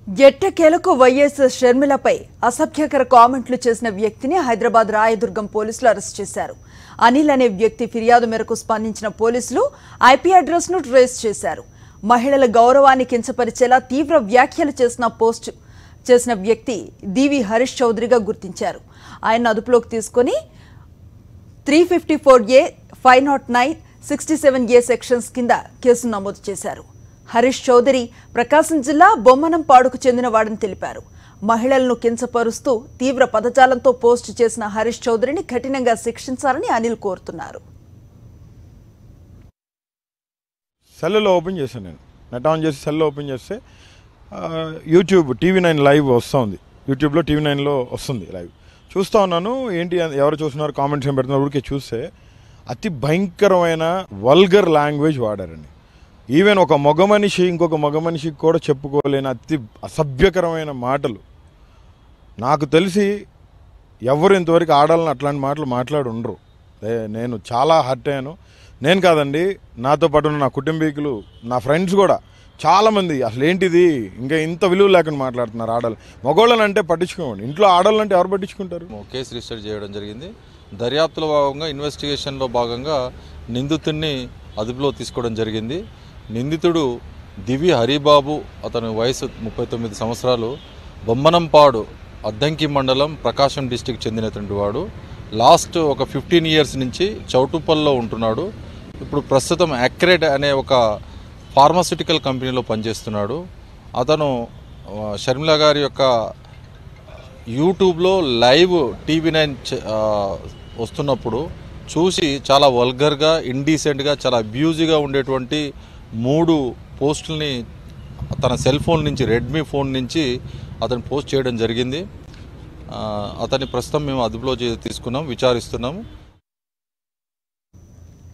ఎట్టకేలకు వైఎస్ షర్మిలపై అసభ్యకర కామెంట్లు చేసిన వ్యక్తిని హైదరాబాద్ రాయదుర్గం పోలీసులు అరెస్ట్ చేశారు. అనిల్ అనే వ్యక్తి ఫిర్యాదు మేరకు స్పందించిన పోలీసులు ఐపీ అడ్రస్ ను ట్రేస్ చేశారు. మహిళల గౌరవాన్ని కించపరిచేలా తీవ్ర వ్యాఖ్యలు చేసిన వ్యక్తి డివి హరీష్ చౌదరిగా గుర్తించారు. ఆయన అదుపులోకి తీసుకుని 354A, 509, 67A సెక్షన్స్ కింద కేసు నమోదు చేశారు. హరీష్ చౌదరి ప్రకాశం జిల్లా బొమ్మనంపాడుకు చెందినవాడని తెలిపారు. మహిళలను కించపరుస్తూ తీవ్ర పదజాలంతో పోస్టు చేసిన హరీష్ చౌదరిని కఠినంగా శిక్షించాలని అనిల్ కోరుతున్నారు. సెల్లో ఓపెన్ చేశాను, నేను నెట్ ఆన్ చేసి సెల్లో ఓపెన్ చేస్తే యూట్యూబ్ TV9 లైవ్ వస్తుంది. యూట్యూబ్లో TV9లో వస్తుంది లైవ్. చూస్తూ ఉన్నాను, ఏంటి ఎవరు చూస్తున్నారు, కామెంట్స్ ఏం పెడుతున్నారు. ఊరికే చూస్తే అతి భయంకరమైన వల్గర్ లాంగ్వేజ్ వాడారండి. ఈవెన్ ఒక మగ మనిషి ఇంకొక మగ మనిషికి కూడా చెప్పుకోలేని అతి అసభ్యకరమైన మాటలు. నాకు తెలిసి ఎవరు ఇంతవరకు ఆడాలని అట్లాంటి మాటలు మాట్లాడి ఉండరు. నేను చాలా హర్ట్ అయ్యాను. నేను కాదండి, నాతో పాటు ఉన్న నా కుటుంబీకులు, నా ఫ్రెండ్స్ కూడా చాలామంది అసలు ఏంటిది ఇంకా ఇంత విలువ లేకుండా మాట్లాడుతున్నారు. ఆడాలి మగవాళ్ళని అంటే పట్టించుకోండి, ఇంట్లో ఆడాలంటే ఎవరు పట్టించుకుంటారు. కేసు రిజిస్టర్ చేయడం జరిగింది. దర్యాప్తులో భాగంగా ఇన్వెస్టిగేషన్లో భాగంగా నిందితుడిని అదుపులో తీసుకోవడం జరిగింది. నిందితుడు దివి హరిబాబు, అతని వయసు 39 సంవత్సరాలు, బొమ్మనంపాడు అద్దంకి మండలం, ప్రకాశం డిస్టిక్ చెందినటువంటి వాడు. లాస్ట్ ఒక 15 ఇయర్స్ నుంచి చౌటుప్పల్లో ఉంటున్నాడు. ఇప్పుడు ప్రస్తుతం అక్రెడ్ అనే ఒక ఫార్మాస్యూటికల్ కంపెనీలో పనిచేస్తున్నాడు. అతను షర్మిల గారి యొక్క యూట్యూబ్లో లైవ్ TV9 వస్తున్నప్పుడు చూసి చాలా వల్గర్గా, ఇండీసెంట్గా, చాలా అబ్యూజివ్గా ఉండేటువంటి 3 పోస్టుల్ని తన సెల్ ఫోన్ నుంచి, రెడ్మీ ఫోన్ నుంచి అతను పోస్ట్ చేయడం జరిగింది. అతన్ని ప్రస్తుతం మేము అదుపులో తీసుకున్నాం, విచారిస్తున్నాము.